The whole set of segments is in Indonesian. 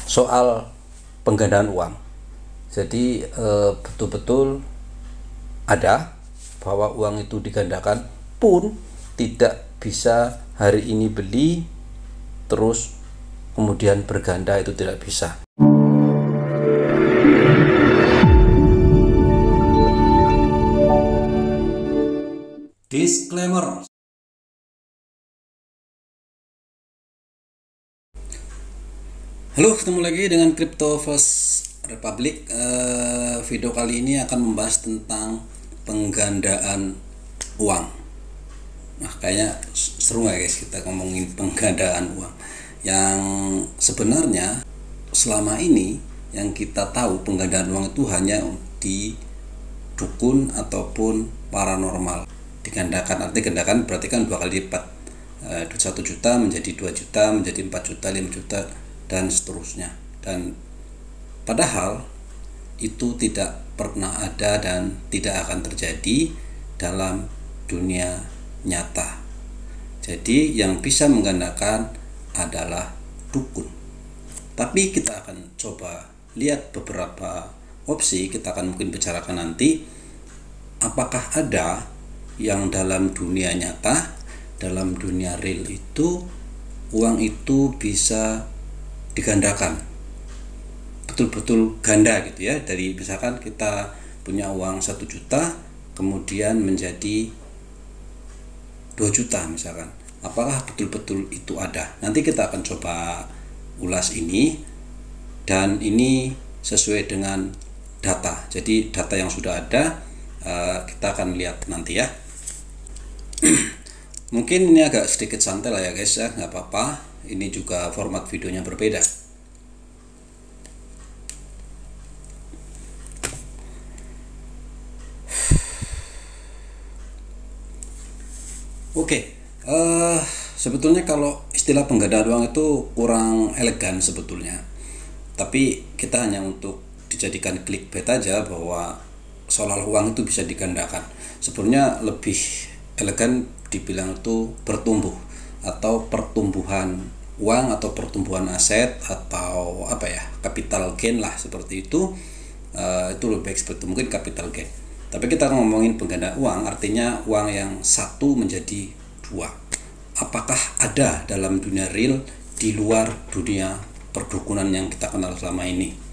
soal penggandaan uang. Jadi betul-betul ada bahwa uang itu digandakan, pun tidak bisa hari ini beli terus kemudian berganda, itu tidak bisa. Disclaimer. Halo, ketemu lagi dengan Crypto First Republic. Video kali ini akan membahas tentang penggandaan uang. Nah, kayaknya seru nggak guys kita ngomongin penggandaan uang? Yang sebenarnya selama ini yang kita tahu penggandaan uang itu hanya di dukun ataupun paranormal. Digandakan, artinya gandakan berarti kan 2 kali lipat. 1 juta menjadi 2 juta, menjadi 4 juta, 5 juta, dan seterusnya. Dan padahal itu tidak pernah ada dan tidak akan terjadi dalam dunia nyata. Jadi yang bisa menggandakan adalah dukun. Tapi kita akan coba lihat beberapa opsi. Kita akan mungkin bicarakan nanti apakah ada yang dalam dunia nyata, dalam dunia real itu uang itu bisa digandakan, betul-betul ganda gitu ya. Dari misalkan kita punya uang 1 juta kemudian menjadi 2 juta misalkan, apakah betul-betul itu ada? Nanti kita akan coba ulas ini, dan ini sesuai dengan data. Jadi data yang sudah ada kita akan lihat nanti ya. Mungkin ini agak sedikit santai lah ya guys ya, nggak apa-apa. Ini juga format videonya berbeda. Oke, sebetulnya kalau istilah penggandaan uang itu kurang elegan sebetulnya. Tapi kita hanya untuk dijadikan clickbait aja bahwa soal uang itu bisa digandakan. Sebenarnya lebih elegan dibilang itu bertumbuh atau pertumbuhan uang atau pertumbuhan aset atau apa ya, capital gain lah seperti itu. Itu lebih baik seperti itu, mungkin capital gain. Tapi kita ngomongin penggandaan uang, artinya uang yang satu menjadi 2. Apakah ada dalam dunia real di luar dunia perdukunan yang kita kenal selama ini?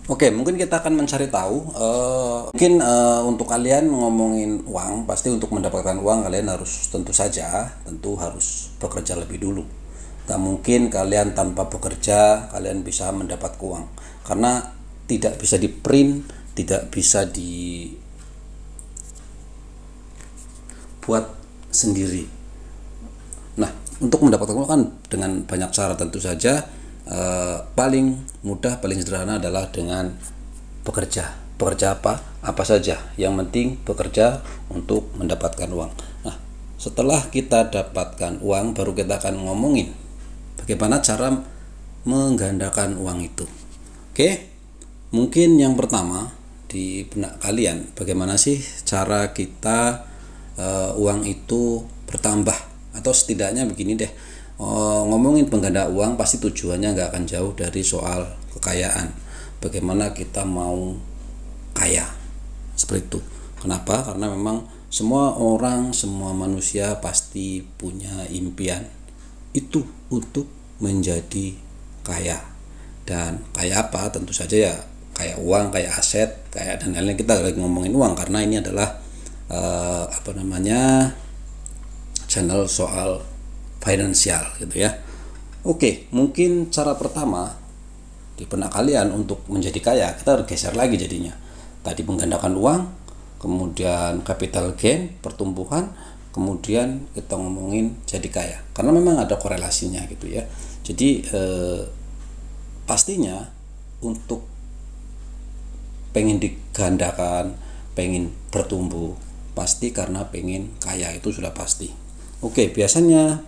Oke, mungkin kita akan mencari tahu. Mungkin untuk kalian ngomongin uang, pasti untuk mendapatkan uang kalian harus tentu harus bekerja lebih dulu. Gak mungkin kalian tanpa bekerja kalian bisa mendapat uang, karena tidak bisa di print, tidak bisa dibuat sendiri. Nah, untuk mendapatkan uang kan dengan banyak cara tentu saja. Paling mudah, paling sederhana adalah dengan bekerja. Bekerja apa saja, yang penting bekerja untuk mendapatkan uang. Nah, setelah kita dapatkan uang, baru kita akan ngomongin bagaimana cara menggandakan uang itu. Oke, mungkin yang pertama di benak kalian, bagaimana sih cara kita uang itu bertambah, atau setidaknya begini deh. Ngomongin penggandaan uang pasti tujuannya nggak akan jauh dari soal kekayaan. Bagaimana kita mau kaya seperti itu. Kenapa? Karena memang semua orang, semua manusia pasti punya impian itu untuk menjadi kaya. Dan kaya apa? Tentu saja ya kaya uang, kaya aset, kaya dan lain-lain. Kita lagi ngomongin uang karena ini adalah channel soal finansial gitu ya. Oke, mungkin cara pertama di benak kalian untuk menjadi kaya, kita harus geser lagi jadinya. Tadi menggandakan uang, kemudian capital gain, pertumbuhan, kemudian kita ngomongin jadi kaya. Karena memang ada korelasinya gitu ya. Jadi pastinya untuk pengen digandakan, pengen bertumbuh, pasti karena pengen kaya, itu sudah pasti. Oke, biasanya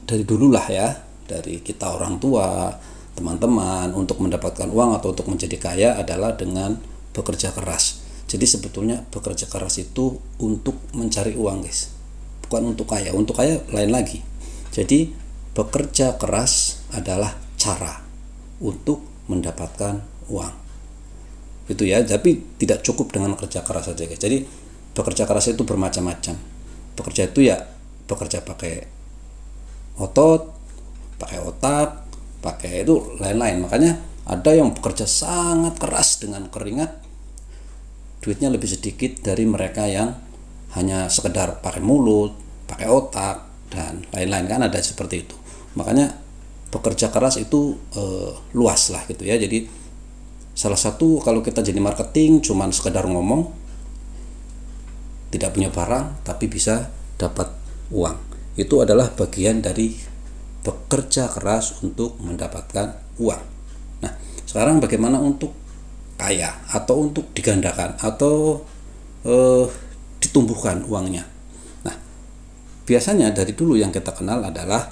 dari dululah ya, dari kita orang tua, teman-teman, untuk mendapatkan uang atau untuk menjadi kaya adalah dengan bekerja keras. Jadi sebetulnya bekerja keras itu untuk mencari uang, guys, bukan untuk kaya. Untuk kaya lain lagi. Jadi bekerja keras adalah cara untuk mendapatkan uang, gitu ya. Tapi tidak cukup dengan kerja keras saja, guys. Jadi bekerja keras itu bermacam-macam. Bekerja itu ya bekerja pakai otot, pakai otak, pakai itu lain-lain. Makanya ada yang bekerja sangat keras dengan keringat, duitnya lebih sedikit dari mereka yang hanya sekedar pakai mulut, pakai otak, dan lain-lain. Kan ada seperti itu. Makanya bekerja keras itu luas lah, gitu ya. Jadi salah satu, kalau kita jadi marketing cuman sekedar ngomong, tidak punya barang tapi bisa dapat uang, itu adalah bagian dari bekerja keras untuk mendapatkan uang. Nah, sekarang bagaimana untuk kaya atau untuk digandakan atau ditumbuhkan uangnya? Nah, biasanya dari dulu yang kita kenal adalah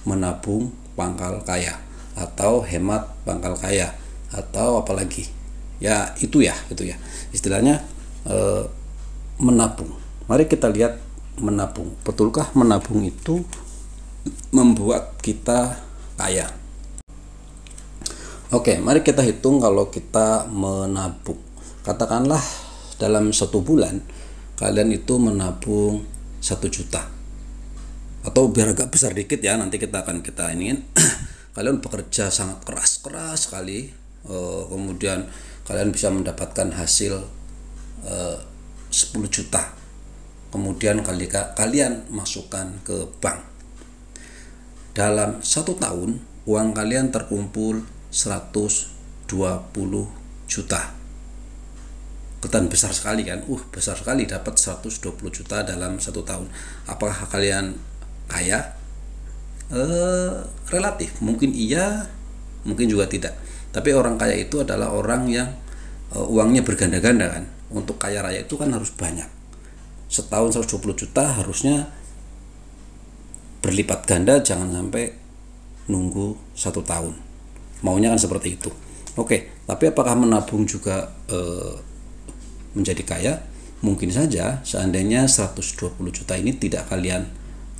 menabung pangkal kaya atau hemat pangkal kaya atau apalagi ya itu ya istilahnya menabung. Mari kita lihat menabung. Betulkah menabung itu membuat kita kaya? Oke, mari kita hitung kalau kita menabung. Katakanlah dalam 1 bulan kalian itu menabung 1 juta. Atau biar agak besar dikit ya, nanti kita ingin kalian bekerja sangat keras sekali, kemudian kalian bisa mendapatkan hasil 10 juta. Kemudian kalian masukkan ke bank. Dalam 1 tahun uang kalian terkumpul 120 juta. Kelihatan besar sekali kan? Besar sekali dapat 120 juta dalam 1 tahun. Apakah kalian kaya? Relatif, mungkin iya, mungkin juga tidak. Tapi orang kaya itu adalah orang yang uangnya berganda-ganda kan. Untuk kaya raya itu kan harus banyak. Setahun 120 juta harusnya berlipat ganda, jangan sampai nunggu 1 tahun. Maunya kan seperti itu. Oke, tapi apakah menabung juga menjadi kaya? Mungkin saja seandainya 120 juta ini tidak kalian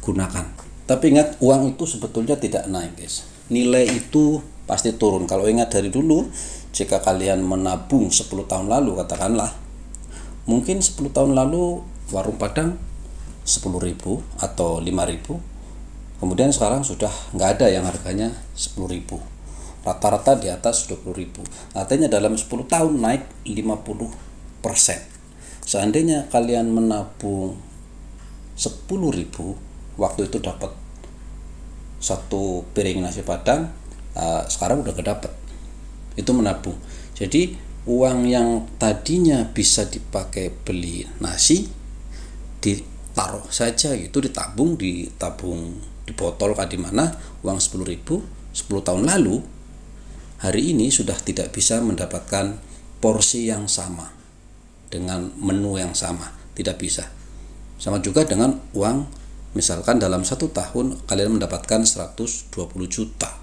gunakan. Tapi ingat, uang itu sebetulnya tidak naik, guys. Nilai itu pasti turun. Kalau ingat dari dulu, jika kalian menabung 10 tahun lalu, katakanlah, mungkin 10 tahun lalu warung Padang 10.000 atau 5.000. Kemudian sekarang sudah nggak ada yang harganya 10.000. Rata-rata di atas 20.000. Artinya dalam 10 tahun naik 50%. Seandainya kalian menabung 10.000, waktu itu dapat 1 piring nasi Padang, sekarang udah kedapat. Itu menabung. Jadi uang yang tadinya bisa dipakai beli nasi ditaruh saja gitu, ditabung di botol di mana, uang 10.000 10 tahun lalu hari ini sudah tidak bisa mendapatkan porsi yang sama dengan menu yang sama, tidak bisa. Sama juga dengan uang, misalkan dalam 1 tahun kalian mendapatkan 120 juta.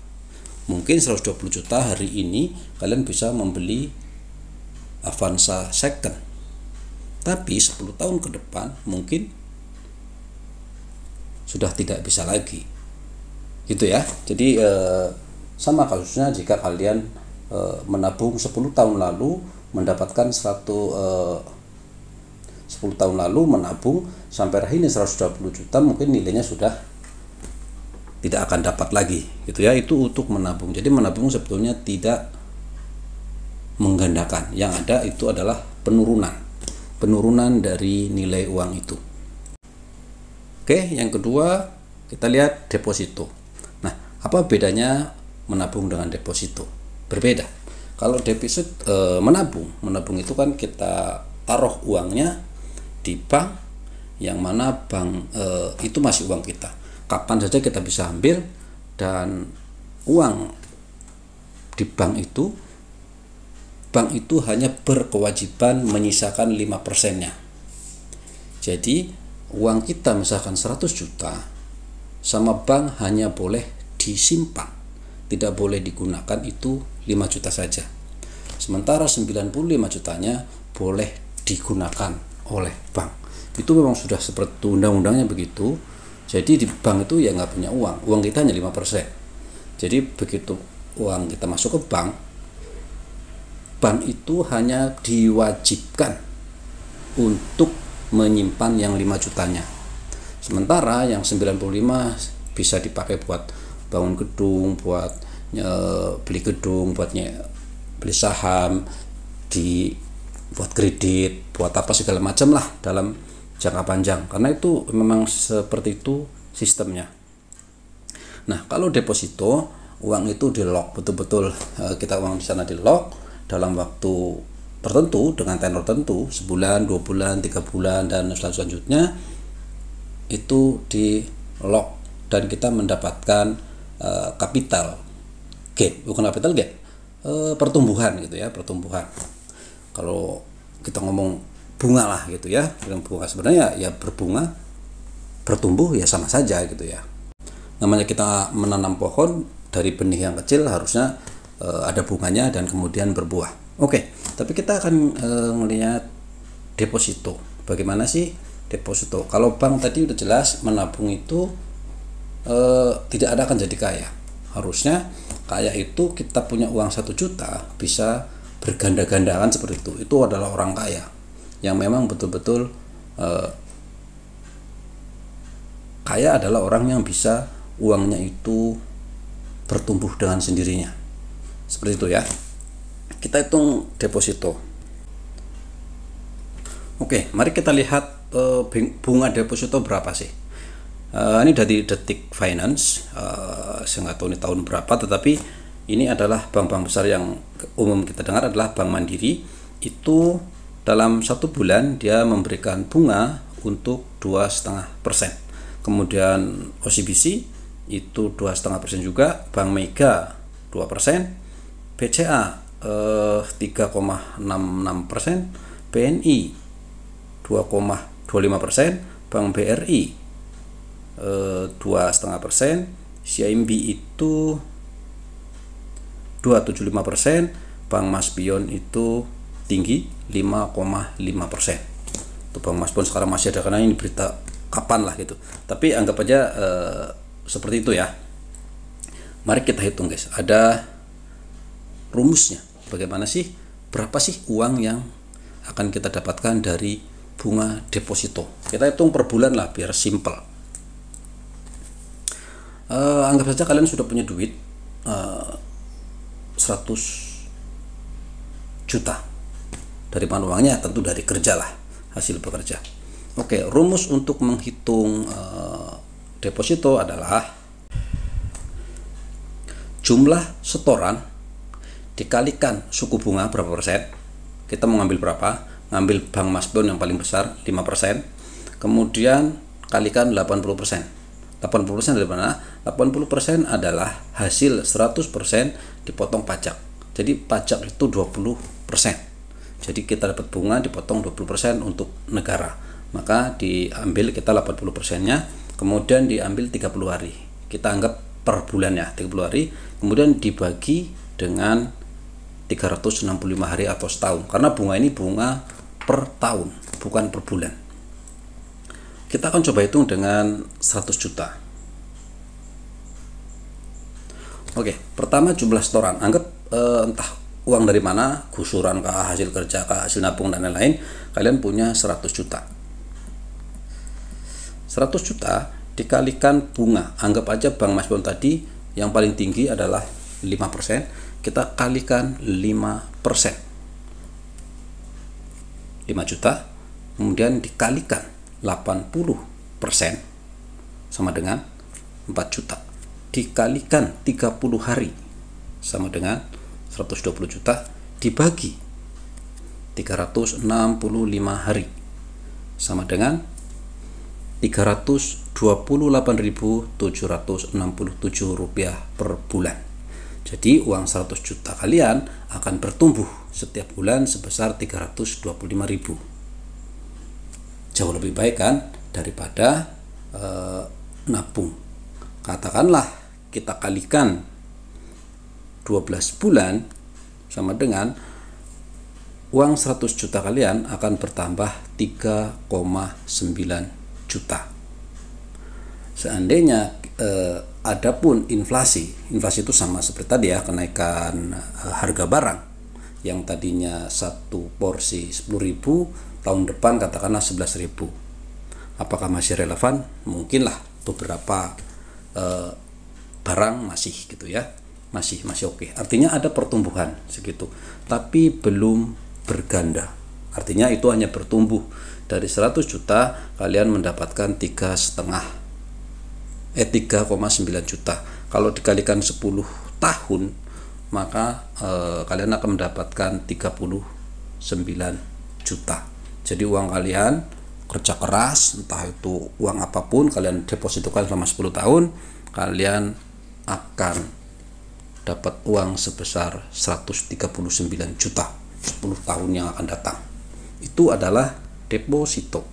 Mungkin 120 juta hari ini kalian bisa membeli Avanza second. Tapi 10 tahun ke depan mungkin sudah tidak bisa lagi. Gitu ya. Jadi sama kasusnya jika kalian menabung 10 tahun lalu mendapatkan 10 tahun lalu menabung sampai hari ini 120 juta, mungkin nilainya sudah tidak akan dapat lagi, gitu ya. Itu untuk menabung. Jadi menabung sebetulnya tidak menggandakan. Yang ada itu adalah penurunan dari nilai uang itu. Oke, yang kedua kita lihat deposito. Nah, apa bedanya menabung dengan deposito? Berbeda. Kalau deposit menabung itu kan kita taruh uangnya di bank, yang mana bank itu masih uang kita. Kapan saja kita bisa ambil, dan uang di bank itu hanya berkewajiban menyisakan 5%-nya. Jadi uang kita misalkan 100 juta, sama bank hanya boleh disimpan, tidak boleh digunakan, itu 5 juta saja. Sementara 95 jutanya boleh digunakan oleh bank. Itu memang sudah seperti undang-undangnya begitu. Jadi di bank itu ya nggak punya uang kita hanya 5%. Jadi begitu uang kita masuk ke bank itu hanya diwajibkan untuk menyimpan yang 5 jutanya. Sementara yang 95 bisa dipakai buat bangun gedung, buat beli gedung, buat beli saham, buat kredit, buat apa segala macam lah dalam jangka panjang. Karena itu memang seperti itu sistemnya. Nah, kalau deposito, uang itu di lock, betul-betul kita uang di sana di lock dalam waktu tertentu dengan tenor tertentu, sebulan, 2 bulan, 3 bulan, dan selanjutnya itu di lock dan kita mendapatkan capital gain, bukan capital gain, pertumbuhan gitu ya, pertumbuhan. Kalau kita ngomong bunga lah gitu ya, bunga sebenarnya ya berbunga, bertumbuh ya sama saja gitu ya. Namanya kita menanam pohon dari benih yang kecil harusnya ada bunganya dan kemudian berbuah. Oke, tapi kita akan melihat deposito. Bagaimana sih deposito? Kalau bank tadi udah jelas menabung itu tidak ada akan jadi kaya. Harusnya kaya itu kita punya uang 1 juta bisa berganda-gandaan seperti itu. Itu adalah orang kaya yang memang betul-betul kaya adalah orang yang bisa uangnya itu bertumbuh dengan sendirinya. Seperti itu ya. Kita hitung deposito. Oke, mari kita lihat bunga deposito berapa sih. Ini dari Detik Finance. Saya nggak tahu ini tahun berapa, tetapi ini adalah bank-bank besar yang umum kita dengar adalah Bank Mandiri. Itu dalam 1 bulan dia memberikan bunga untuk 2,5%. Kemudian OCBC itu 2,5% juga, Bank Mega 2%, BCA 3,66%, BNI 2,25%, Bank BRI 2,5%, CIMB itu 2,75%, Bank Maspion itu tinggi 5,5%. Itu Bank Maspion sekarang masih ada karena ini berita kapan lah gitu. Tapi anggap aja seperti itu ya. Mari kita hitung guys. Ada rumusnya. Bagaimana sih? Berapa sih uang yang akan kita dapatkan dari bunga deposito? Kita hitung per bulan lah biar simple. Anggap saja kalian sudah punya duit 100 juta. Dari mana uangnya? Tentu dari kerja lah, hasil bekerja. Oke, rumus untuk menghitung deposito adalah jumlah setoran dikalikan suku bunga berapa persen. Kita mau ngambil berapa? Ngambil Bank Maspion yang paling besar 5%, kemudian kalikan 80%. 80% dari mana? 80% adalah hasil 100% dipotong pajak. Jadi pajak itu 20%. Jadi kita dapat bunga dipotong 20% untuk negara. Maka diambil kita 80%-nya, kemudian diambil 30 hari. Kita anggap per bulan ya, 30 hari, kemudian dibagi dengan 365 hari atau setahun. Karena bunga ini bunga per tahun, bukan per bulan. Kita akan coba hitung dengan 100 juta. Oke, pertama jumlah setoran. Anggap entah uang dari mana, gusuran kah, hasil kerja kah, hasil nabung dan lain-lain, kalian punya 100 juta. 100 juta dikalikan bunga. Anggap aja Bank Maspion tadi yang paling tinggi adalah 5%. Kita kalikan 5%. 5 juta. Kemudian dikalikan 80% sama dengan 4 juta. Dikalikan 30 hari sama dengan 120 juta. Dibagi 365 hari sama dengan 328.767 rupiah per bulan. Jadi uang 100 juta kalian akan bertumbuh setiap bulan sebesar 325.000. Jauh lebih baik kan daripada nabung. Katakanlah kita kalikan 12 bulan sama dengan uang 100 juta kalian akan bertambah 3,9 juta. Seandainya adapun inflasi itu sama seperti tadi ya, kenaikan harga barang yang tadinya satu porsi 10.000, tahun depan katakanlah 11.000. Apakah masih relevan? Mungkinlah beberapa barang masih gitu ya, masih oke. Artinya ada pertumbuhan segitu, tapi belum berganda. Artinya itu hanya bertumbuh. Dari 100 juta kalian mendapatkan 3,9 juta. Kalau dikalikan 10 tahun, maka kalian akan mendapatkan 39 juta. Jadi uang kalian kerja keras, entah itu uang apapun, kalian depositokan selama 10 tahun, kalian akan dapat uang sebesar 139 juta 10 tahun yang akan datang. Itu adalah deposito.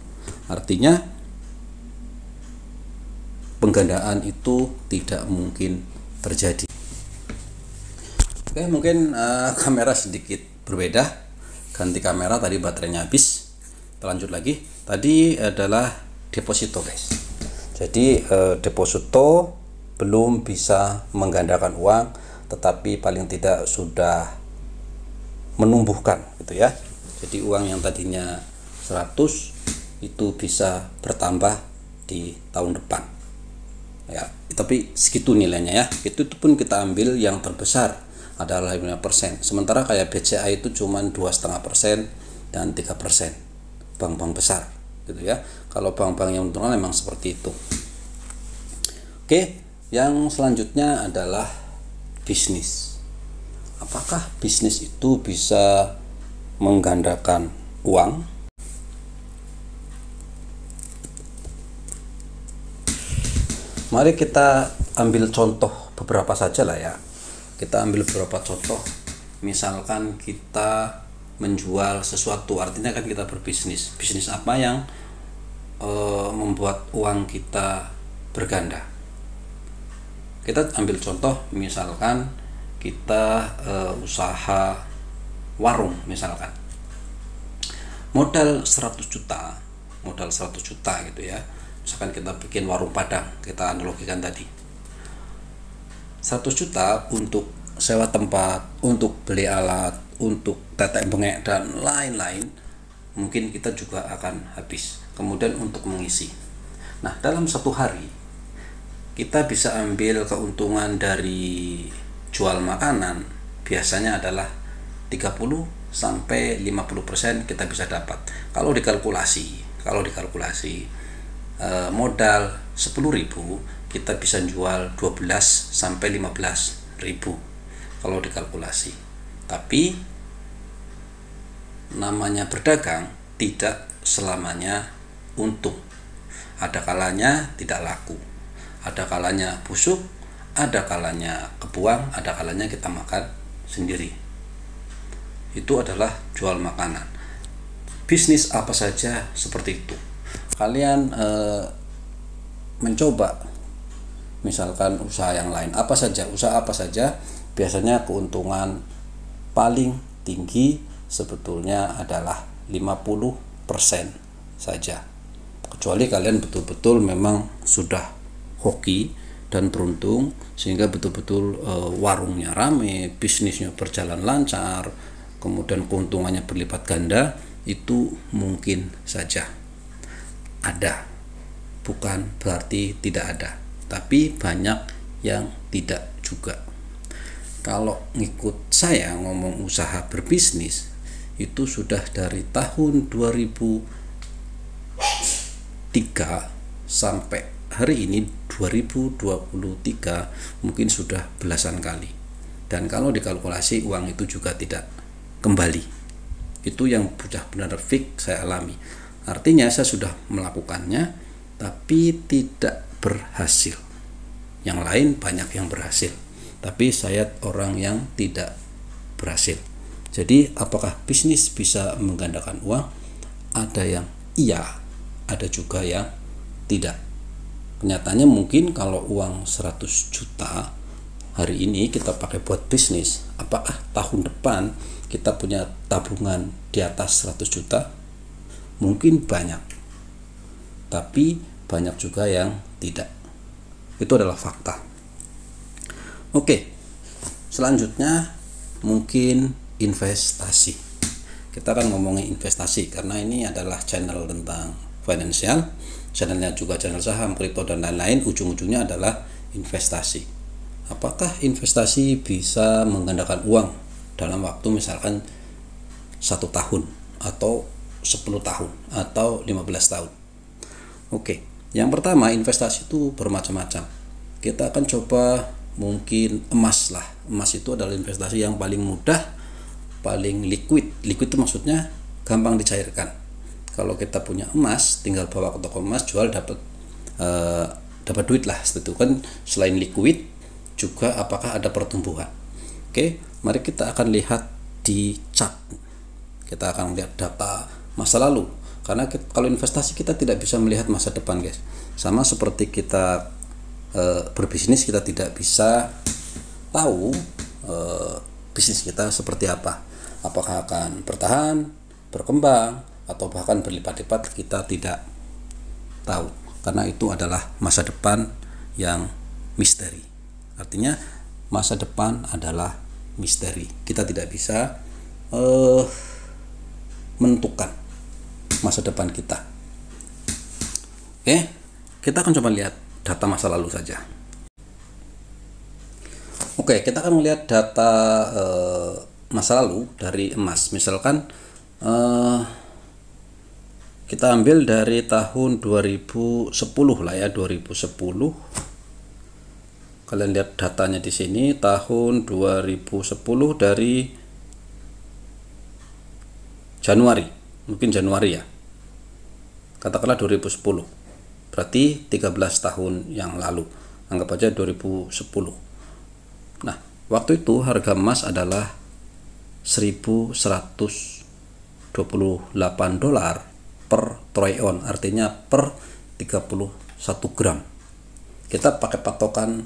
Artinya penggandaan itu tidak mungkin terjadi. Oke, mungkin kamera sedikit berbeda. Ganti kamera, tadi baterainya habis. Kita lanjut lagi. Tadi adalah deposito, guys. Jadi deposito belum bisa menggandakan uang, tetapi paling tidak sudah menumbuhkan gitu ya. Jadi uang yang tadinya 100 itu bisa bertambah di tahun depan ya, tapi segitu nilainya ya. Itu pun kita ambil yang terbesar adalah 5%, sementara kayak BCA itu cuma 2,5% dan 3%, bank-bank besar gitu ya. Kalau bank-bank yang untungan memang seperti itu. Oke, yang selanjutnya adalah bisnis. Apakah bisnis itu bisa menggandakan uang? Mari kita ambil contoh beberapa saja lah ya. Kita ambil beberapa contoh. Misalkan kita menjual sesuatu, artinya kan kita berbisnis. Bisnis apa yang membuat uang kita berganda? Kita ambil contoh, misalkan kita usaha warung misalkan. Modal 100 juta gitu ya. Misalkan kita bikin warung Padang, kita analogikan tadi. 100 juta untuk sewa tempat, untuk beli alat, untuk tetek bengek dan lain-lain, mungkin kita juga akan habis. Kemudian untuk mengisi. Nah, dalam satu hari kita bisa ambil keuntungan dari jual makanan, biasanya adalah 30 sampai 50% kita bisa dapat. Kalau dikalkulasi modal 10.000 kita bisa jual 12 sampai 15.000 kalau dikalkulasi. Tapi namanya berdagang tidak selamanya untung. Ada kalanya tidak laku, ada kalanya busuk, ada kalanya kebuang, ada kalanya kita makan sendiri. Itu adalah jual makanan. Bisnis apa saja seperti itu. Kalian mencoba misalkan usaha yang lain, usaha apa saja, biasanya keuntungan paling tinggi sebetulnya adalah 50% saja. Kecuali kalian betul-betul memang sudah hoki dan beruntung sehingga betul-betul warungnya rame, bisnisnya berjalan lancar, kemudian keuntungannya berlipat ganda, itu mungkin saja ada, bukan berarti tidak ada, tapi banyak yang tidak juga. Kalau ngikut saya ngomong usaha berbisnis itu sudah dari tahun 2003 sampai hari ini 2023 mungkin sudah belasan kali, dan kalau dikalkulasi uang itu juga tidak kembali. Itu yang sudah benar fix saya alami. Artinya saya sudah melakukannya tapi tidak berhasil. Yang lain banyak yang berhasil, tapi saya orang yang tidak berhasil. Jadi apakah bisnis bisa menggandakan uang? Ada yang iya, ada juga yang tidak. Kenyataannya mungkin kalau uang 100 juta hari ini kita pakai buat bisnis, Apakah tahun depan kita punya tabungan di atas 100 juta? Mungkin banyak, tapi banyak juga yang tidak. Itu adalah fakta. Oke, selanjutnya mungkin investasi. Kita akan ngomongin investasi karena ini adalah channel tentang finansial, channelnya juga channel saham, kripto dan lain-lain. Ujung-ujungnya adalah investasi. Apakah investasi bisa menggandakan uang dalam waktu misalkan 1 tahun atau 10 tahun atau 15 tahun? Oke, yang pertama, investasi itu bermacam-macam. Kita akan coba mungkin emas lah. Emas itu adalah investasi yang paling mudah, paling liquid. Liquid itu maksudnya gampang dicairkan. Kalau kita punya emas, tinggal bawa ke toko emas, jual, dapat duit lah. Itu kan selain liquid juga apakah ada pertumbuhan. Oke, mari kita akan lihat di chart. Kita akan lihat data masa lalu, karena kalau investasi kita tidak bisa melihat masa depan, guys. Sama seperti kita berbisnis, kita tidak bisa tahu bisnis kita seperti apa, apakah akan bertahan, berkembang, atau bahkan berlipat-lipat, kita tidak tahu, karena itu adalah masa depan yang misteri. Artinya masa depan adalah misteri. Kita tidak bisa menentukan masa depan kita. Oke, kita akan coba lihat data masa lalu saja. Oke, kita akan melihat data masa lalu dari emas. Misalkan kita ambil dari tahun 2010 lah ya, 2010. Kalian lihat datanya di sini tahun 2010 dari Januari, mungkin Januari ya. Katakanlah 2010. Berarti 13 tahun yang lalu. Anggap aja 2010. Nah, waktu itu harga emas adalah 1.128 dolar per troy ounce, artinya per 31 gram. Kita pakai patokan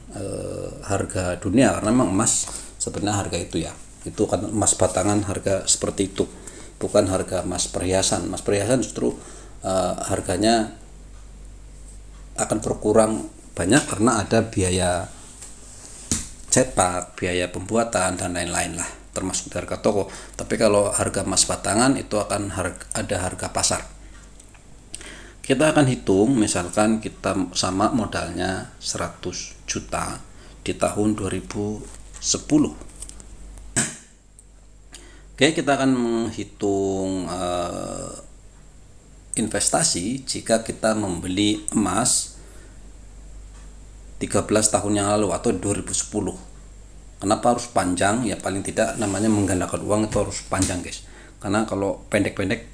harga dunia karena memang emas sebenarnya harga itu ya. Itu kan emas batangan harga seperti itu. Bukan harga emas perhiasan. Emas perhiasan justru harganya akan berkurang banyak karena ada biaya cetak, biaya pembuatan dan lain-lain lah, termasuk harga toko. Tapi kalau harga emas batangan itu akan ada harga pasar. Kita akan hitung, misalkan kita sama modalnya 100 juta di tahun 2010. Oke, kita akan menghitung investasi jika kita membeli emas 13 tahun yang lalu atau 2010. Kenapa harus panjang? Ya paling tidak namanya menggandakan uang itu harus panjang, guys. Karena kalau pendek-pendek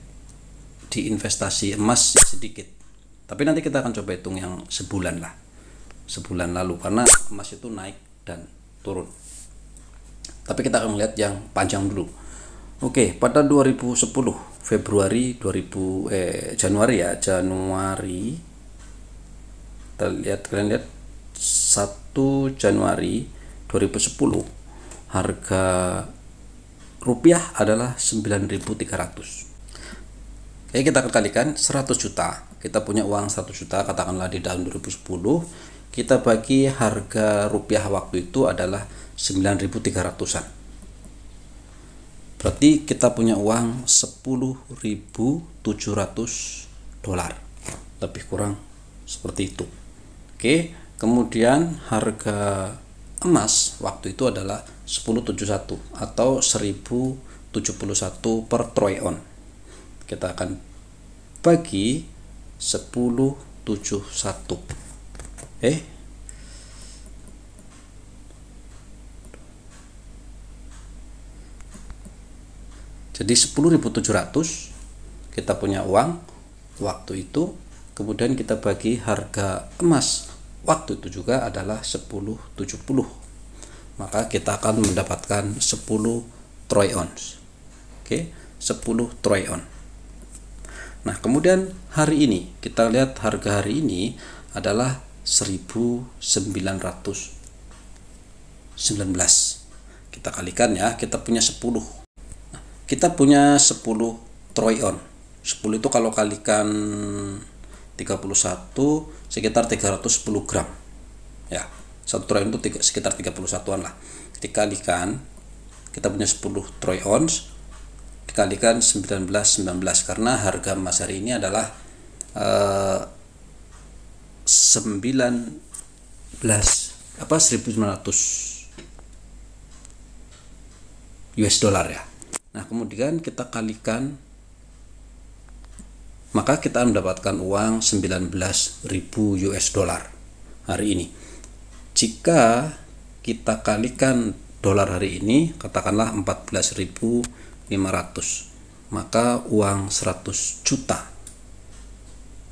di investasi emas sedikit. Tapi nanti kita akan coba hitung yang sebulan lah, sebulan lalu, karena emas itu naik dan turun. Tapi kita akan melihat yang panjang dulu. Oke, pada 2010 Februari Januari ya, Januari. Kalian lihat 1 Januari 2010 harga rupiah adalah 9.300. Oke, kita kalikan 100 juta. Kita punya uang 100 juta, katakanlah di tahun 2010. Kita bagi harga rupiah waktu itu adalah 9.300-an. Berarti kita punya uang 10.700 dolar. Lebih kurang seperti itu. Oke, kemudian harga emas waktu itu adalah 1071 atau 1071 per troy ounce. Kita akan bagi 1071. Jadi 10.700 kita punya uang waktu itu, kemudian kita bagi harga emas waktu itu juga adalah 1070. Maka kita akan mendapatkan 10 troy ounce. Oke, 10 troy ounce. Nah, kemudian hari ini kita lihat harga hari ini adalah 1919. kita kalikan ya, kita punya 10. Kita punya 10 troy ounce. 10 itu kalau kalikan 31 sekitar 310 gram. Ya, 1 troy ounce itu sekitar 31-an lah. Dikalikan, kita punya 10 troy ounce dikalikan 19 karena harga emas hari ini adalah 1.900 US dollar ya. Nah, kemudian kita kalikan, maka kita mendapatkan uang 19.000 US dollar hari ini. Jika kita kalikan dolar hari ini, katakanlah 14.500, maka uang 100 juta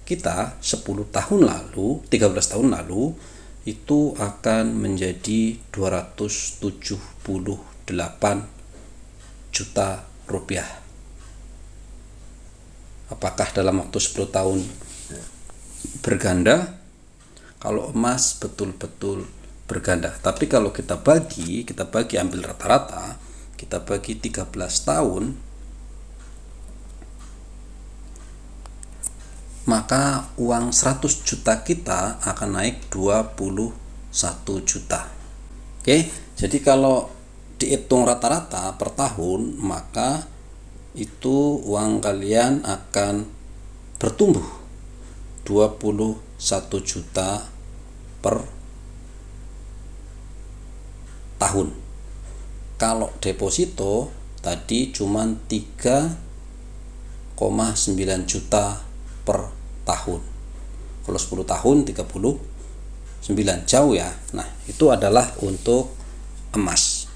kita 13 tahun lalu itu akan menjadi 278 juta rupiah. Apakah dalam waktu 10 tahun berganda? Kalau emas betul-betul berganda. Tapi kalau kita bagi ambil rata-rata, kita bagi 13 tahun, maka uang 100 juta kita akan naik 21 juta. Oke, jadi kalau dihitung rata-rata per tahun, maka itu uang kalian akan bertumbuh 21 juta per tahun. Kalau deposito tadi cuma 3,9 juta per tahun. Kalau 10 tahun 39, jauh ya. Nah, itu adalah untuk emas.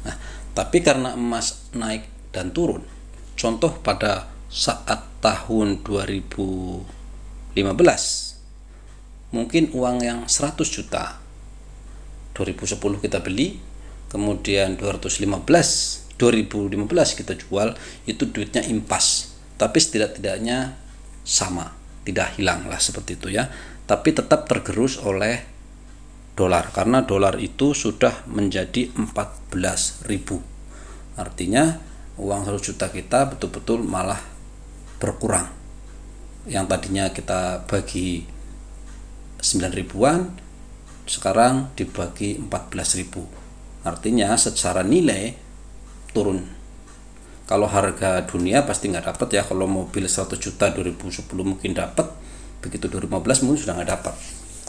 Nah, tapi karena emas naik dan turun, contoh pada saat tahun 2015 mungkin uang yang 100 juta 2010 kita beli, kemudian 2015 kita jual, itu duitnya impas, tapi setidak-tidaknya sama, tidak hilang lah seperti itu ya, tapi tetap tergerus oleh dolar, karena dolar itu sudah menjadi 14.000. Artinya uang 100 juta kita betul-betul malah berkurang. Yang tadinya kita bagi 9 ribuan, sekarang dibagi 14.000. Artinya secara nilai turun. Kalau harga dunia pasti nggak dapat ya. Kalau mobil 100 juta 2010 mungkin dapat, begitu 2015 mungkin sudah nggak dapat,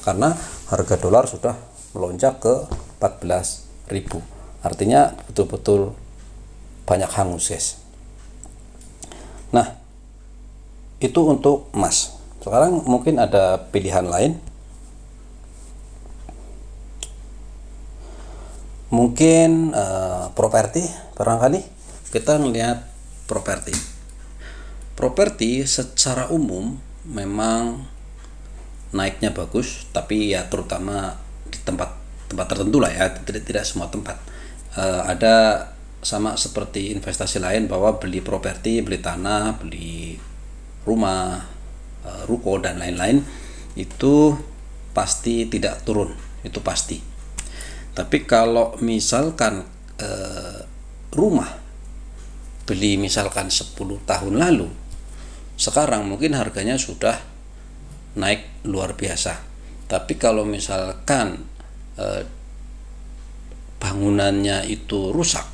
karena harga dolar sudah melonjak ke 14.000. Artinya betul-betul banyak hangus, guys. Nah, itu untuk emas. Sekarang mungkin ada pilihan lain. Mungkin properti, barangkali kita melihat properti secara umum memang naiknya bagus, tapi ya terutama di tempat tertentu lah ya, tidak semua tempat. Ada sama seperti investasi lain, bahwa beli properti, beli tanah, beli rumah, ruko dan lain-lain, itu pasti tidak turun, itu pasti. Tapi kalau misalkan rumah beli misalkan 10 tahun lalu, sekarang mungkin harganya sudah naik luar biasa. Tapi kalau misalkan bangunannya itu rusak,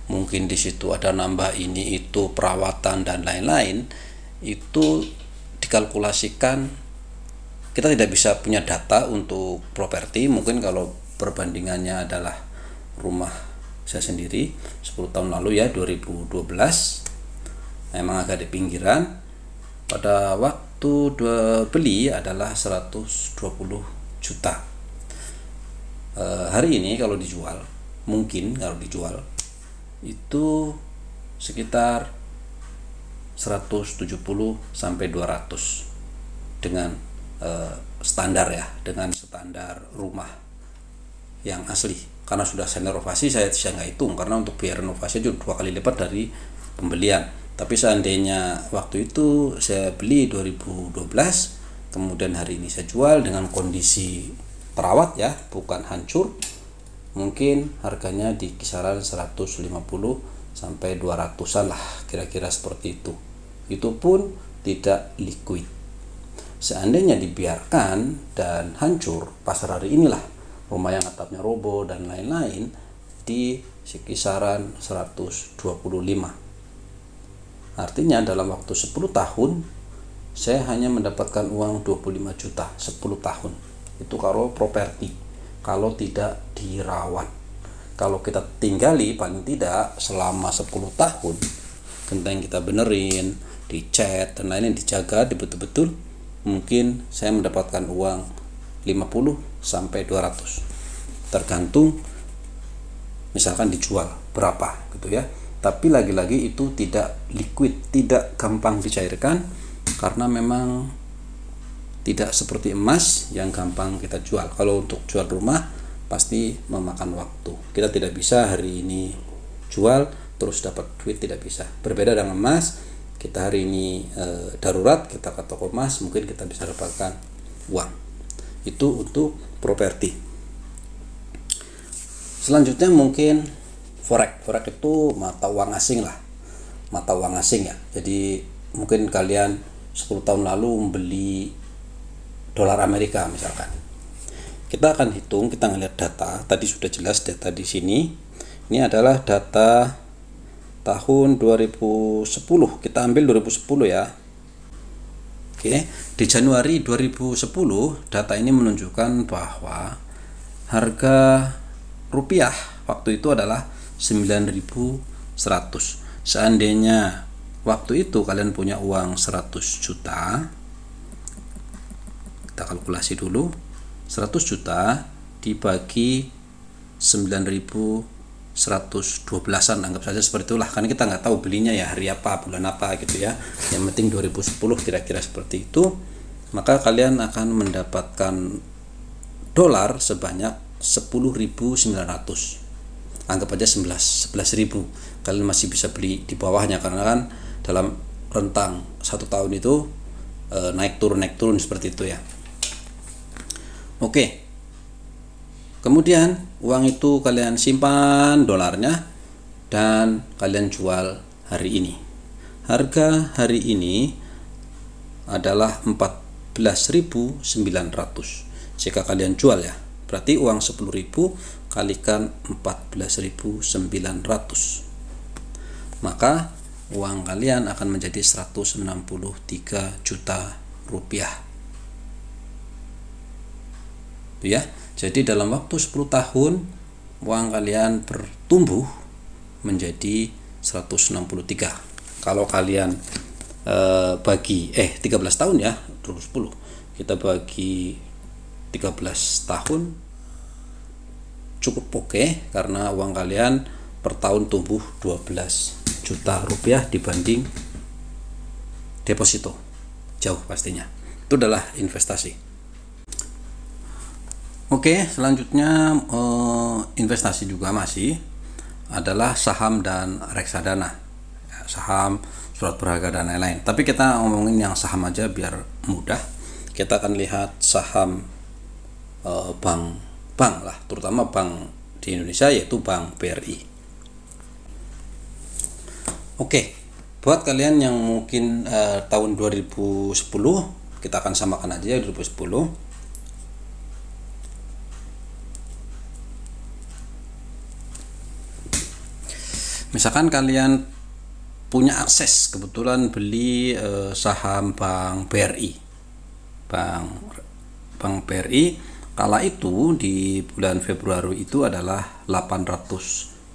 mungkin di situ ada nambah ini itu perawatan dan lain-lain, itu dikalkulasikan. Kita tidak bisa punya data untuk properti. Mungkin kalau perbandingannya adalah rumah saya sendiri 10 tahun lalu ya, 2012, memang agak di pinggiran. Pada waktu beli adalah 120 juta. Hari ini kalau dijual, mungkin kalau dijual itu sekitar 170 sampai 200 dengan standar ya, dengan standar rumah yang asli. Karena sudah saya renovasi, saya nggak hitung, karena untuk biaya renovasi itu 2 kali lipat dari pembelian. Tapi seandainya waktu itu saya beli 2012, kemudian hari ini saya jual dengan kondisi terawat ya, bukan hancur, mungkin harganya di kisaran 150 sampai 200-an lah, kira-kira seperti itu. Itu pun tidak liquid. Seandainya dibiarkan dan hancur, pasar hari inilah, rumah yang atapnya roboh dan lain-lain, di kisaran 125. Artinya dalam waktu 10 tahun saya hanya mendapatkan uang 25 juta 10 tahun. Itu kalau properti, kalau tidak dirawat. Kalau kita tinggali paling tidak selama 10 tahun, genteng kita benerin, dicat dan lain-lain, dijaga, betul-betul, mungkin saya mendapatkan uang 50 sampai 200. Tergantung misalkan dijual berapa gitu ya. Tapi lagi-lagi itu tidak liquid, tidak gampang dicairkan, karena memang tidak seperti emas yang gampang kita jual. Kalau untuk jual rumah pasti memakan waktu. Kita tidak bisa hari ini jual terus dapat duit, tidak bisa. Berbeda dengan emas, kita hari ini darurat, kita ke toko emas, mungkin kita bisa dapatkan uang. Itu untuk properti. Selanjutnya mungkin forex. Forex itu mata uang asing lah. Mata uang asing ya. Jadi mungkin kalian 10 tahun lalu membeli dolar Amerika misalkan. Kita akan hitung, kita ngelihat data. Tadi sudah jelas data di sini. Ini adalah data tahun 2010. Kita ambil 2010 ya. Oke, di Januari 2010 data ini menunjukkan bahwa harga rupiah waktu itu adalah 9.100. Seandainya waktu itu kalian punya uang 100 juta, kita kalkulasi dulu. 100 juta dibagi 9.112-an, anggap saja seperti itulah, karena kita nggak tahu belinya ya hari apa, bulan apa gitu ya. Yang penting 2010 kira-kira seperti itu. Maka kalian akan mendapatkan dolar sebanyak 10.900. Anggap aja 11.000. Kalian masih bisa beli di bawahnya, karena kan dalam rentang 1 tahun itu naik turun seperti itu ya. Oke. Kemudian uang itu kalian simpan dolarnya dan kalian jual hari ini. Harga hari ini adalah 14.900. Jika kalian jual ya, berarti uang 10.000 kalikan 14.900. Maka uang kalian akan menjadi 163 juta rupiah. Itu ya. Jadi dalam waktu 10 tahun uang kalian bertumbuh menjadi 163. Kalau kalian bagi 13 tahun ya, 2010. Kita bagi 13 tahun cukup oke, karena uang kalian per tahun tumbuh 12 juta rupiah dibanding deposito. Jauh pastinya. Itu adalah investasi. Oke, selanjutnya investasi juga masih adalah saham dan reksadana. Saham, surat berharga dan lain-lain. Tapi kita ngomongin yang saham aja biar mudah. Kita akan lihat saham bank lah, terutama bank di Indonesia, yaitu Bank BRI. Oke, buat kalian yang mungkin tahun 2010, kita akan samakan aja 2010. Misalkan kalian punya akses, kebetulan beli saham Bank BRI. Bank BRI kala itu di bulan Februari itu adalah 810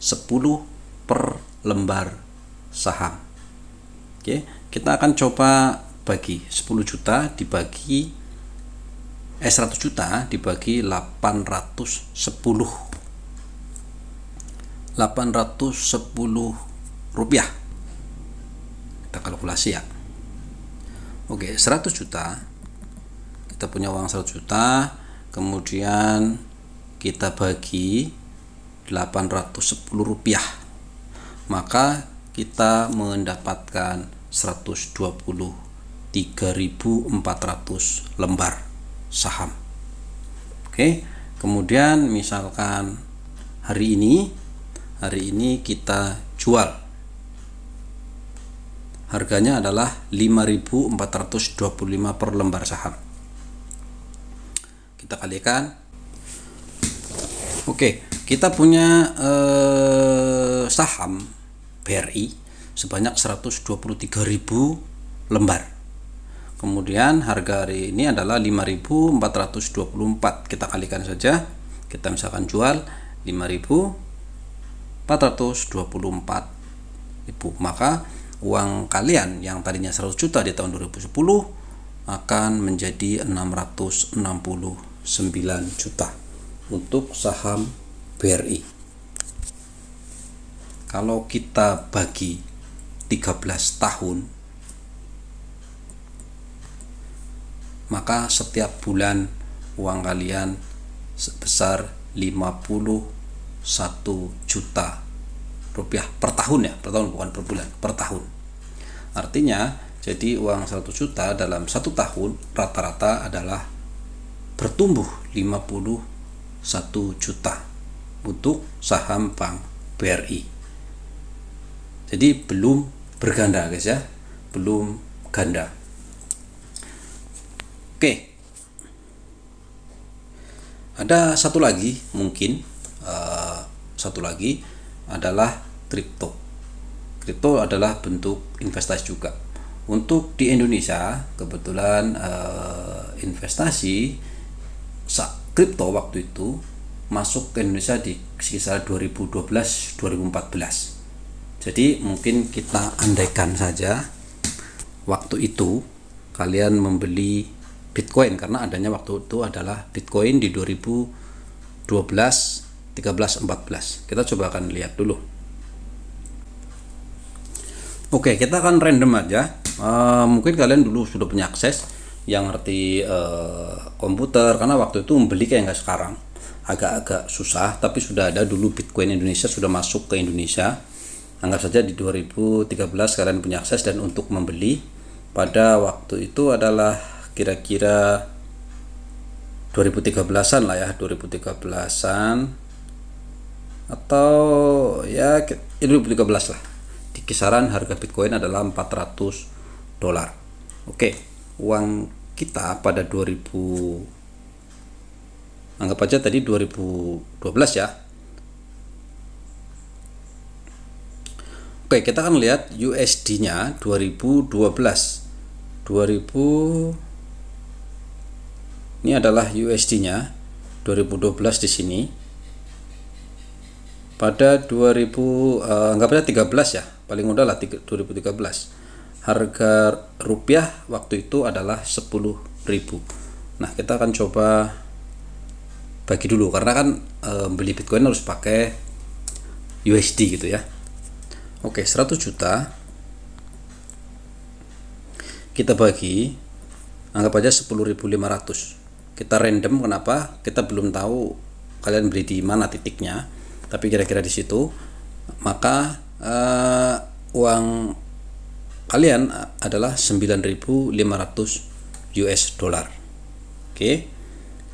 per lembar saham. Oke, kita akan coba bagi 10 juta dibagi 100 juta dibagi 810 rupiah. Kita kalkulasi ya. Oke, 100 juta. Kita punya uang 100 juta, kemudian kita bagi 810 rupiah. Maka kita mendapatkan 123.400 lembar saham. Oke, kemudian misalkan hari ini kita jual. Harganya adalah 5.425 per lembar saham. Kita kalikan. Oke, kita punya saham BRI sebanyak 123.000 lembar. Kemudian harga hari ini adalah 5.424. Kita kalikan saja. Kita misalkan jual 5.424.000. Maka uang kalian yang tadinya 100 juta di tahun 2010 akan menjadi 669 juta untuk saham BRI. Kalau kita bagi 13 tahun, maka setiap bulan uang kalian sebesar 51 juta rupiah per tahun ya, per tahun bukan per bulan, per tahun. Artinya jadi uang 100 juta dalam 1 tahun rata-rata adalah bertumbuh 51 juta untuk saham Bank BRI. Jadi belum berganda guys ya, belum ganda. Oke, ada satu lagi mungkin, satu lagi adalah kripto. Kripto adalah bentuk investasi juga. Untuk di Indonesia kebetulan investasi kripto waktu itu masuk ke Indonesia di sekitar 2012-2014. Jadi mungkin kita andaikan saja waktu itu kalian membeli Bitcoin, karena adanya waktu itu adalah Bitcoin di 2012, 13, 14. Kita coba akan lihat dulu. Oke, kita akan random aja. Mungkin kalian dulu sudah punya akses yang ngerti komputer, karena waktu itu membeli kayak nggak sekarang, agak-agak susah. Tapi sudah ada dulu Bitcoin Indonesia, sudah masuk ke Indonesia. Anggap saja di 2013 kalian punya akses, dan untuk membeli pada waktu itu adalah kira-kira 2013-an lah ya, 2013-an atau ya 2013 lah. Di kisaran harga Bitcoin adalah $400. Oke, uang kita pada 2000, anggap aja tadi 2012 ya. Oke, kita akan lihat USD-nya 2012. Ini adalah USD-nya 2012 di sini. Pada 2000 anggap aja 13 ya, paling mudah lah 2013. Harga rupiah waktu itu adalah 10.000. Nah, kita akan coba bagi dulu, karena kan beli Bitcoin harus pakai USD gitu ya. Oke, 100 juta kita bagi, anggap aja 10.500. Kita random, kenapa? Kita belum tahu kalian beli di mana titiknya, tapi kira-kira di situ. Maka uang kalian adalah 9.500 US dollar. Oke.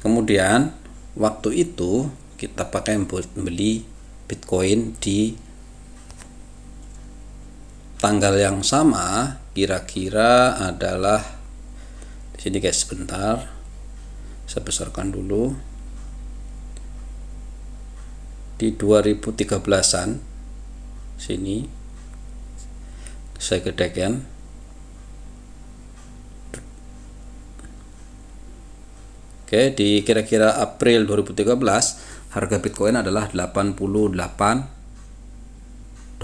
Kemudian waktu itu kita pakai buat beli Bitcoin di tanggal yang sama, kira-kira adalah di sini guys, sebentar. Saya besarkan dulu. Di 2013-an sini saya gedekan. Oke, di kira-kira April 2013 harga Bitcoin adalah $88.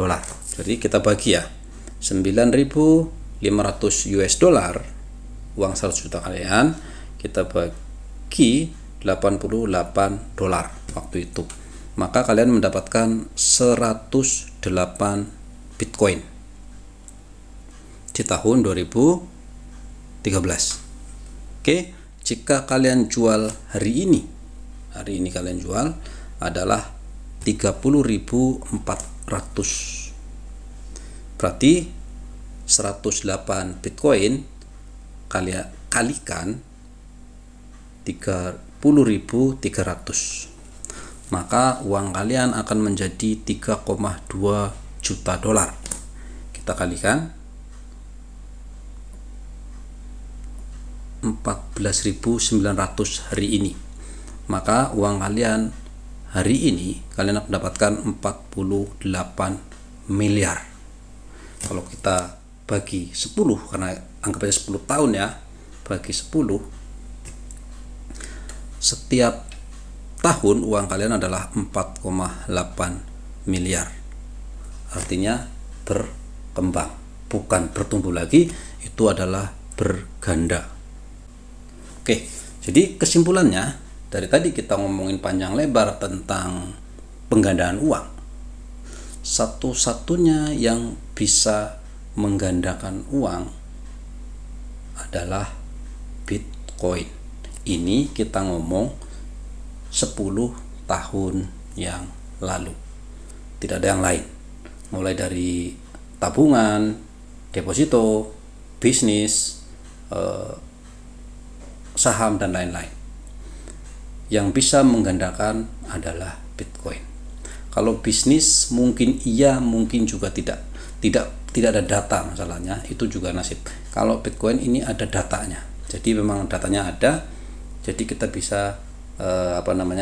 Jadi kita bagi ya, 9.500 US dollar uang 100 juta kalian, kita bagi $88 waktu itu, maka kalian mendapatkan 108 Bitcoin di tahun 2013. Oke, jika kalian jual hari ini kalian jual adalah 30.400. Berarti 108 Bitcoin kalian kalikan 30.300. maka uang kalian akan menjadi 3,2 juta dolar. Kita kalikan 14.900 hari ini, maka uang kalian hari ini kalian akan mendapatkan 48 miliar. Kalau kita bagi 10, karena anggap aja 10 tahun ya, bagi 10, setiap tahun uang kalian adalah 4,8 miliar. Artinya berkembang, bukan bertumbuh lagi, itu adalah berganda. Oke, jadi kesimpulannya dari tadi kita ngomongin panjang lebar tentang penggandaan uang. Satu-satunya yang bisa menggandakan uang adalah Bitcoin. Ini kita ngomong 10 tahun yang lalu. Tidak ada yang lain. Mulai dari tabungan, deposito, bisnis, saham dan lain-lain. Yang bisa menggandakan adalah Bitcoin. Kalau bisnis mungkin iya, mungkin juga tidak ada data masalahnya, itu juga nasib. Kalau Bitcoin ini ada datanya. Jadi memang datanya ada. Jadi kita bisa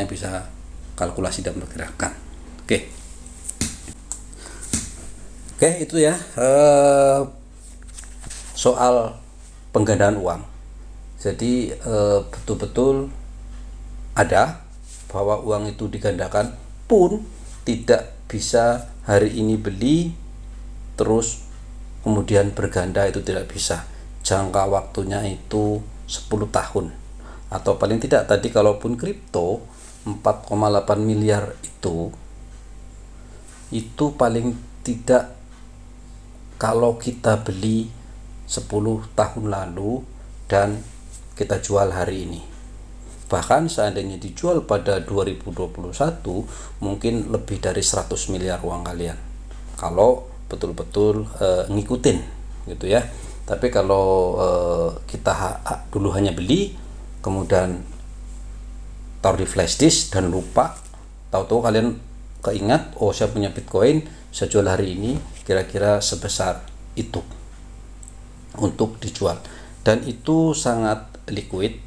bisa kalkulasi dan pergerakan. Oke, itu ya soal penggandaan uang. Jadi betul-betul ada bahwa uang itu digandakan, pun tidak bisa hari ini beli terus kemudian berganda, itu tidak bisa. Jangka waktunya itu 10 tahun, atau paling tidak tadi kalaupun kripto 4,8 miliar itu paling tidak kalau kita beli 10 tahun lalu dan kita jual hari ini. Bahkan seandainya dijual pada 2021 mungkin lebih dari 100 miliar uang kalian, kalau betul-betul ngikutin gitu ya. Tapi kalau kita dulu hanya beli kemudian taruh di flash disk dan lupa, tahu-tahu kalian keingat, oh saya punya Bitcoin, saya jual hari ini, kira-kira sebesar itu untuk dijual. Dan itu sangat liquid,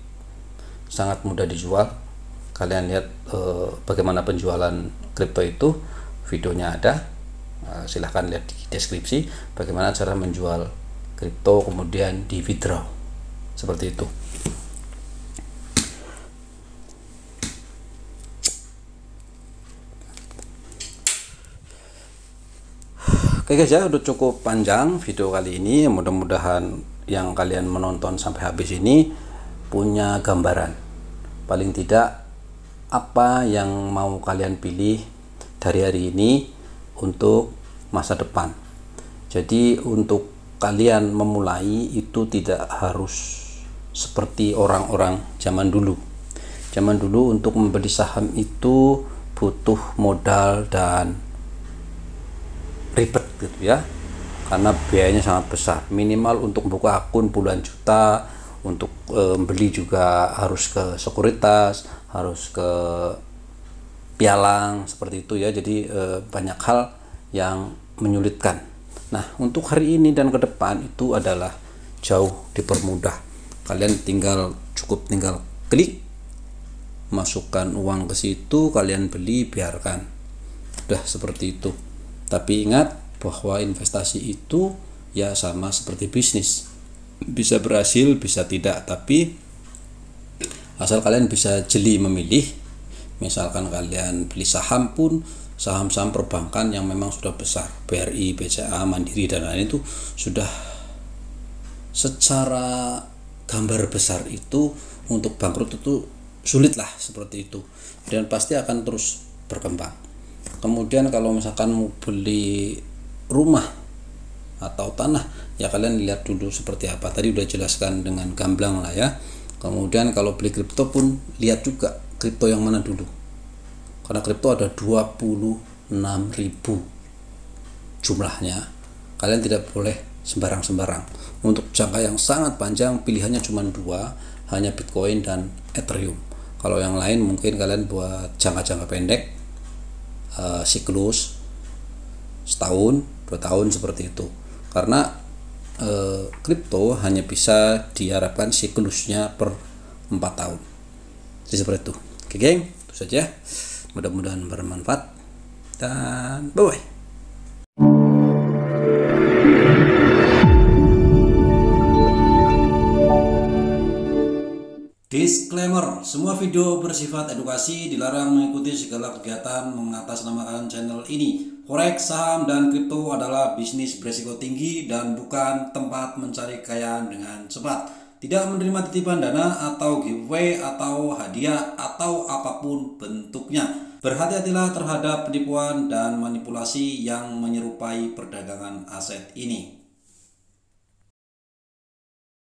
sangat mudah dijual. Kalian lihat bagaimana penjualan kripto itu, videonya ada, silahkan lihat di deskripsi bagaimana cara menjual kripto kemudian di withdraw seperti itu. Oke guys ya, udah cukup panjang video kali ini. Mudah-mudahan yang kalian menonton sampai habis ini punya gambaran, paling tidak apa yang mau kalian pilih dari hari ini untuk masa depan. Jadi untuk kalian memulai itu tidak harus seperti orang-orang zaman dulu. Zaman dulu untuk membeli saham itu butuh modal dan ribet gitu ya, karena biayanya sangat besar. Minimal untuk membuka akun puluhan juta, untuk beli juga harus ke sekuritas, harus ke pialang seperti itu ya. Jadi banyak hal yang menyulitkan. Nah, untuk hari ini dan ke depan itu adalah jauh dipermudah. Kalian cukup tinggal klik, masukkan uang ke situ, kalian beli, biarkan. Udah seperti itu. Tapi ingat bahwa investasi itu ya sama seperti bisnis, bisa berhasil bisa tidak, tapi asal kalian bisa jeli memilih. Misalkan kalian beli saham pun, saham-saham perbankan yang memang sudah besar, BRI, BCA, Mandiri dan lain itu sudah secara gambar besar itu untuk bangkrut itu sulit lah seperti itu, dan pasti akan terus berkembang. Kemudian kalau misalkan mau beli rumah atau tanah, ya kalian lihat dulu seperti apa. Tadi udah jelaskan dengan gamblang lah ya. Kemudian kalau beli kripto pun lihat juga kripto yang mana dulu, karena kripto ada 26.000 jumlahnya. Kalian tidak boleh sembarang-sembarang. Untuk jangka yang sangat panjang pilihannya cuma dua, hanya Bitcoin dan Ethereum. Kalau yang lain mungkin kalian buat jangka-jangka pendek, siklus setahun, 2 tahun seperti itu. Karena kripto hanya bisa diharapkan siklusnya per 4 tahun. Jadi seperti itu. Oke geng, itu saja. Mudah-mudahan bermanfaat dan bye-bye. Disclaimer, semua video bersifat edukasi, dilarang mengikuti segala kegiatan mengatasnamakan channel ini. Forex, saham, dan kripto adalah bisnis beresiko tinggi dan bukan tempat mencari kekayaan dengan cepat. Tidak menerima titipan dana atau giveaway atau hadiah atau apapun bentuknya. Berhati-hatilah terhadap penipuan dan manipulasi yang menyerupai perdagangan aset ini.